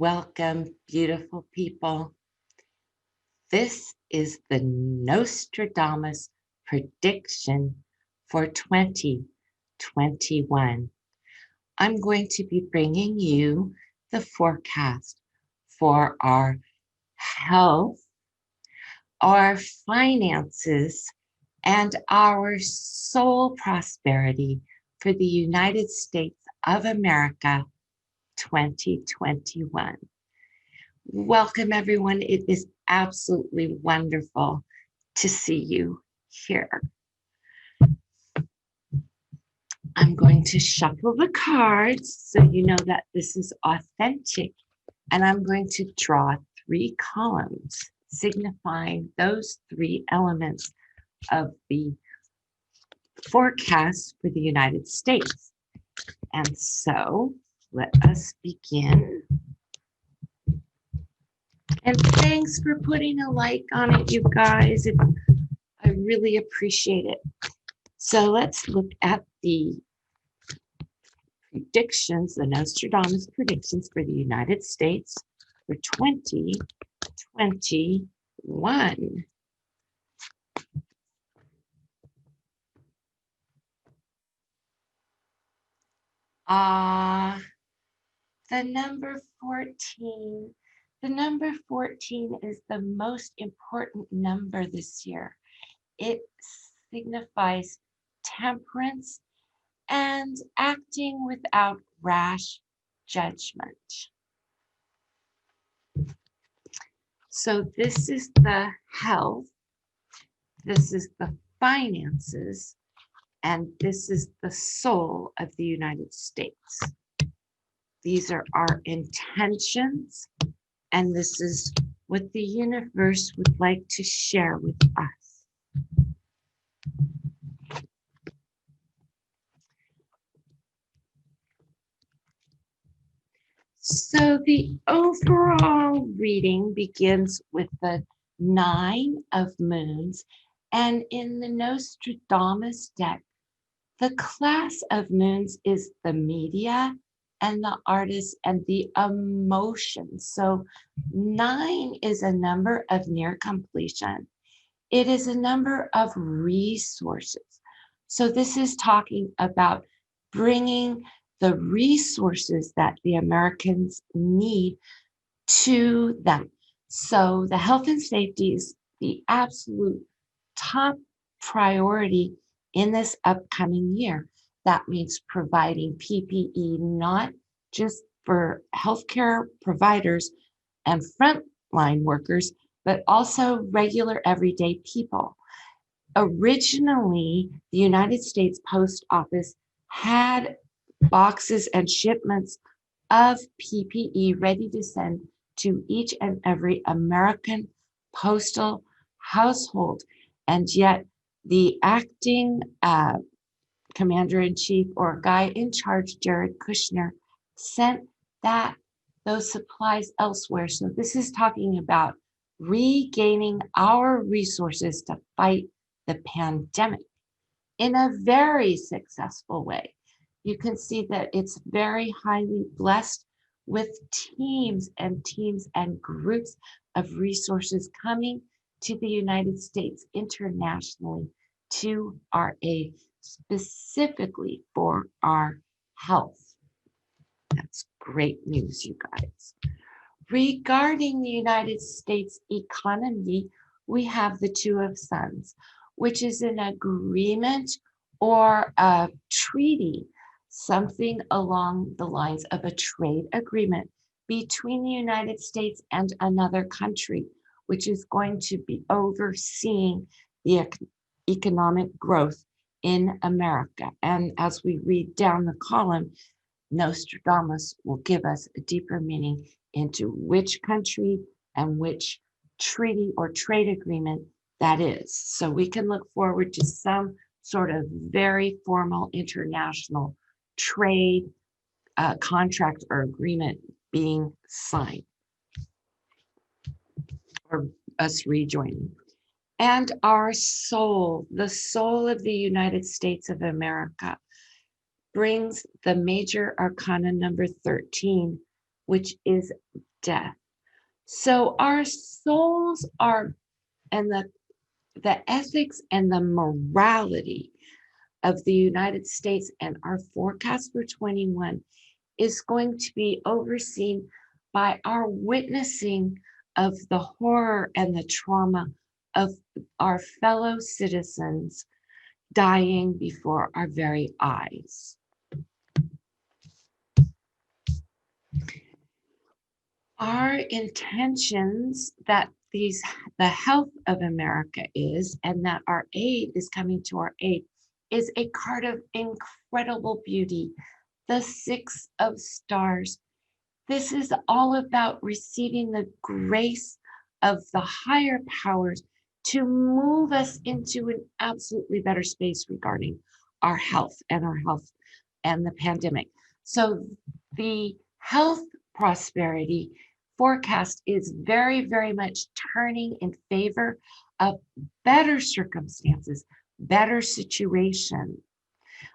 Welcome, beautiful people. This is the Nostradamus prediction for 2021. I'm going to be bringing you the forecast for our health, our finances, and our soul prosperity for the United States of America 2021. Welcome, everyone. It is absolutely wonderful to see you here. I'm going to shuffle the cards so you know that this is authentic, and I'm going to draw 3 columns signifying those 3 elements of the forecast for the United States. And so let us begin. And thanks for putting a like on it, you guys. I really appreciate it. So let's look at the predictions, the Nostradamus predictions for the United States for 2021. The number 14. The number 14 is the most important number this year. It signifies temperance and acting without rash judgment. So this is the health, this is the finances, and this is the soul of the United States. These are our intentions, and this is what the universe would like to share with us. So the overall reading begins with the 9 of moons, and in the Nostradamus deck, the class of moons is the media and the artists and the emotions. So 9 is a number of near completion. It is a number of resources. So this is talking about bringing the resources that the Americans need to them. So the health and safety is the absolute top priority in this upcoming year. That means providing PPE, not just for healthcare providers and frontline workers, but also regular everyday people. Originally, the United States Post Office had boxes and shipments of PPE ready to send to each and every American postal household. And yet the acting commander-in-chief or guy in charge, Jared Kushner, sent those supplies elsewhere. So this is talking about regaining our resources to fight the pandemic in a very successful way. You can see that it's very highly blessed with teams and groups of resources coming to the United States internationally to our aid, specifically for our health. That's great news, you guys. Regarding the United States economy, we have the 2 of Sons, which is an agreement or a treaty, something along the lines of a trade agreement between the United States and another country, which is going to be overseeing the economic growth in America. And as we read down the column, Nostradamus will give us a deeper meaning into which country and which treaty or trade agreement that is. So we can look forward to some sort of very formal international trade contract or agreement being signed, or us rejoining. And our soul, the soul of the United States of America, brings the major arcana number 13, which is death. So our souls are, and the ethics and the morality of the United States and our forecast for 21 is going to be overseen by our witnessing of the horror and the trauma of our fellow citizens dying before our very eyes. Our intentions that the health of America is, and that our aid is coming to our aid, is a card of incredible beauty, the Six of Stars. This is all about receiving the grace of the higher powers to move us into an absolutely better space regarding our health and the pandemic. So the health prosperity forecast is very, very much turning in favor of better circumstances, better situation.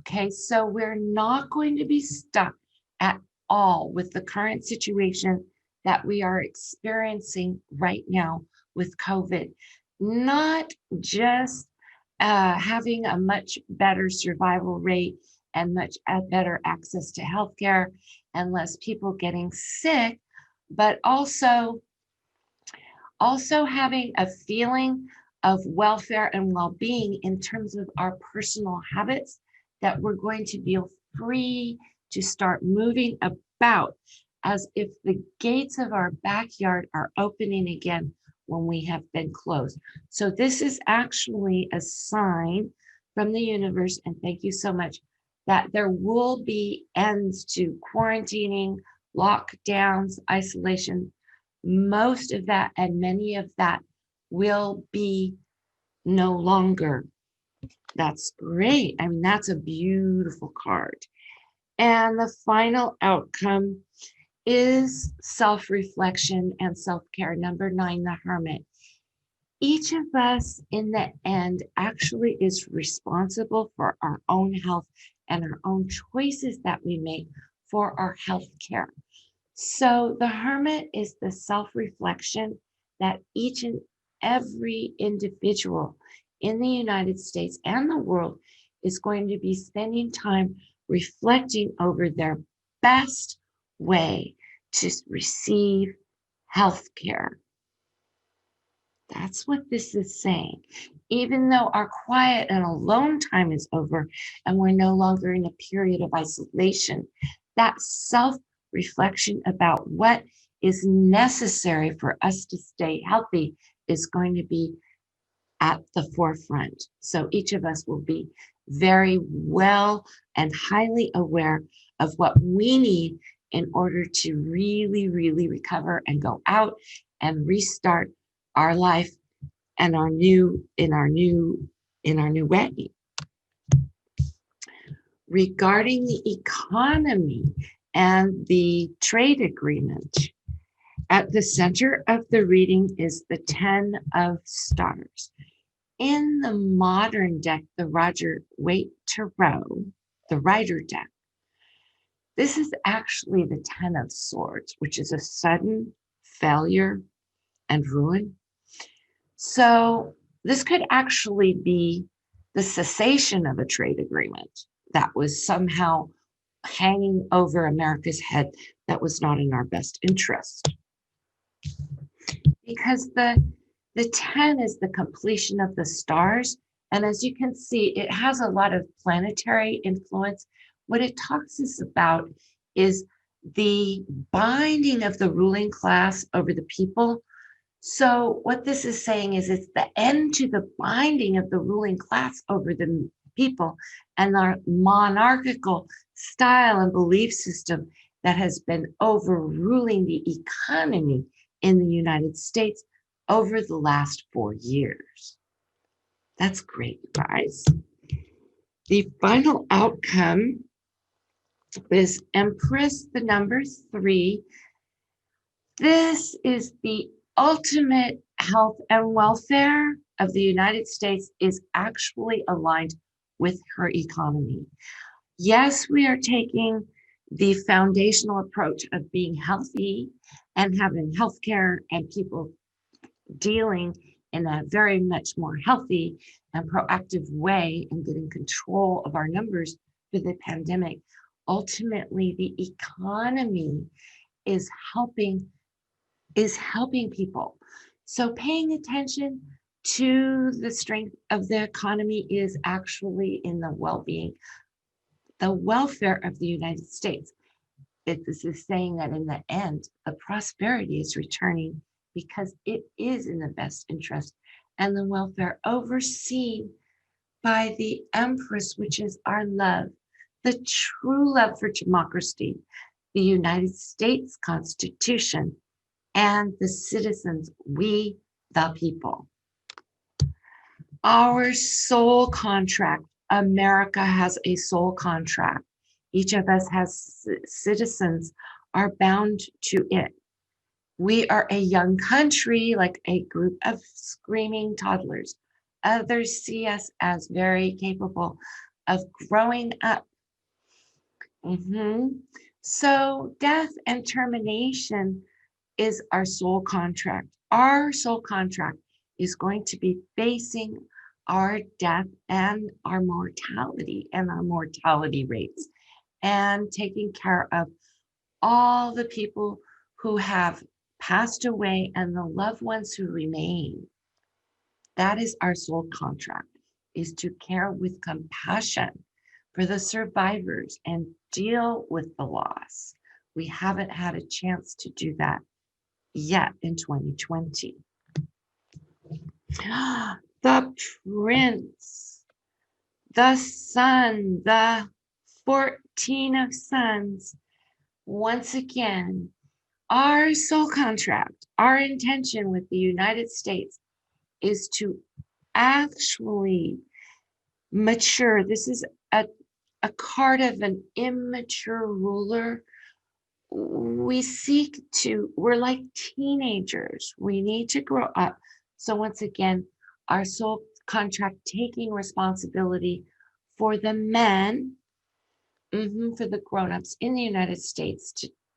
Okay, so we're not going to be stuck at all with the current situation that we are experiencing right now with COVID. Not just having a much better survival rate and much better access to healthcare and less people getting sick, but also having a feeling of welfare and well-being in terms of our personal habits, that we're going to feel free to start moving about as if the gates of our backyard are opening again when we have been closed. So this is actually a sign from the universe, and thank you so much, that there will be ends to quarantining, lockdowns, isolation. Most of that and many of that will be no longer. That's great. I mean, that's a beautiful card. And the final outcome is self-reflection and self-care. Number 9, the Hermit. Each of us in the end actually is responsible for our own health and our own choices that we make for our health care. So the Hermit is the self-reflection that each and every individual in the United States and the world is going to be spending time reflecting over their best way to receive health care. That's what this is saying. Even though our quiet and alone time is over and we're no longer in a period of isolation, that self-reflection about what is necessary for us to stay healthy is going to be at the forefront. So each of us will be very well and highly aware of what we need in order to really, really recover and go out and restart our life and our new way. Regarding the economy and the trade agreement, at the center of the reading is the 10 of Stars. In the modern deck, the Rider-Waite Tarot, the Rider deck, this is actually the 10 of Swords, which is a sudden failure and ruin. So this could actually be the cessation of a trade agreement that was somehow hanging over America's head that was not in our best interest. Because the 10 is the completion of the stars. And as you can see, it has a lot of planetary influence. What it talks us about is the binding of the ruling class over the people. So what this is saying is it's the end to the binding of the ruling class over the people and our monarchical style and belief system that has been overruling the economy in the United States over the last 4 years. That's great, guys. The final outcome is Empress, the number 3. This is the ultimate health and welfare of the United States is actually aligned with her economy. Yes, we are taking the foundational approach of being healthy and having healthcare and people dealing in a very much more healthy and proactive way and getting control of our numbers for the pandemic. Ultimately, the economy is helping people. So paying attention to the strength of the economy is actually in the well-being, the welfare of the United States. This is saying that in the end, the prosperity is returning because it is in the best interest and the welfare overseen by the Empress, which is our love, the true love for democracy, the United States Constitution, and the citizens, we the people. Our soul contract. America has a soul contract. Each of us has citizens are bound to it. We are a young country, like a group of screaming toddlers. Others see us as very capable of growing up. So death and termination is our soul contract. Our soul contract is going to be facing our death and our mortality rates and taking care of all the people who have passed away and the loved ones who remain. That is our soul contract, is to care with compassion for the survivors and deal with the loss. We haven't had a chance to do that yet in 2020. The Prince, the Sun, the 14 of Suns. Once again, our soul contract, our intention with the United States is to actually mature. This is a card of an immature ruler. We're like teenagers. We need to grow up. So once again, our soul contract taking responsibility for the men, for the grown-ups in the United States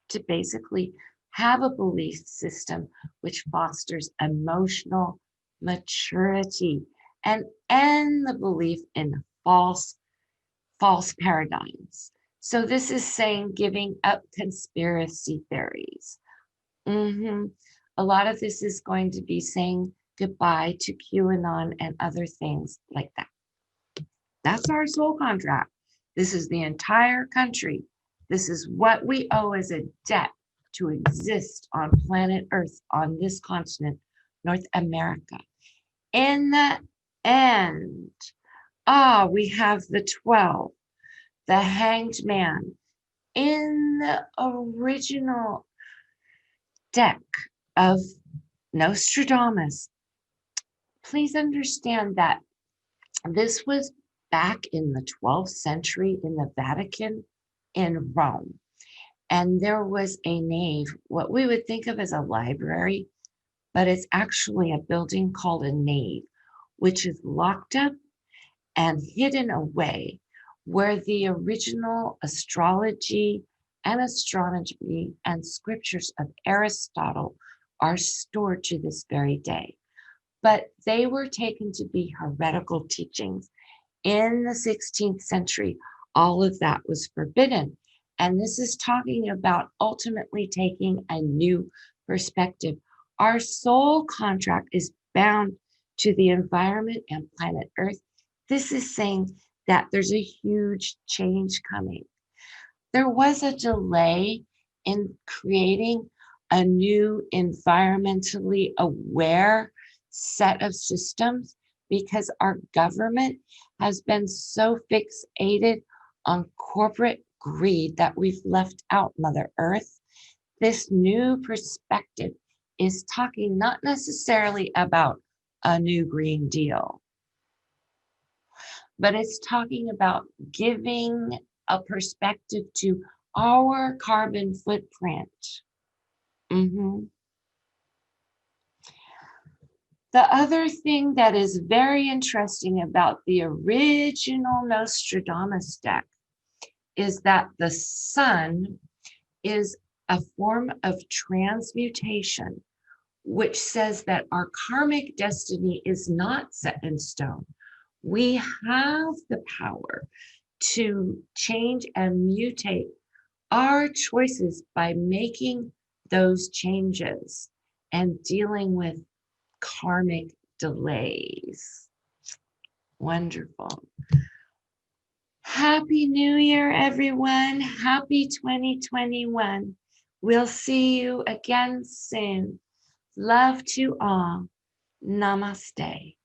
to basically have a belief system which fosters emotional maturity and end the belief in false paradigms. So this is saying giving up conspiracy theories. A lot of this is going to be saying goodbye to QAnon and other things like that. That's our soul contract. This is the entire country. This is what we owe as a debt to exist on planet Earth, on this continent, North America. In the end, we have the 12, the Hanged Man. In the original deck of Nostradamus, please understand that this was back in the 12th century in the Vatican in Rome. And there was a nave, what we would think of as a library, but it's actually a building called a nave, which is locked up and hidden away, where the original astrology and astronomy and scriptures of Aristotle are stored to this very day. But they were taken to be heretical teachings. In the 16th century, all of that was forbidden. And this is talking about ultimately taking a new perspective. Our soul contract is bound to the environment and planet Earth. This is saying that there's a huge change coming. There was a delay in creating a new environmentally aware set of systems because our government has been so fixated on corporate greed that we've left out Mother Earth. This new perspective is talking not necessarily about a new Green Deal, but it's talking about giving a perspective to our carbon footprint. The other thing that is very interesting about the original Nostradamus deck is that the sun is a form of transmutation, which says that our karmic destiny is not set in stone. We have the power to change and mutate our choices by making those changes and dealing with karmic delays. Wonderful. Happy New Year, everyone. Happy 2021. We'll see you again soon. Love to all. Namaste.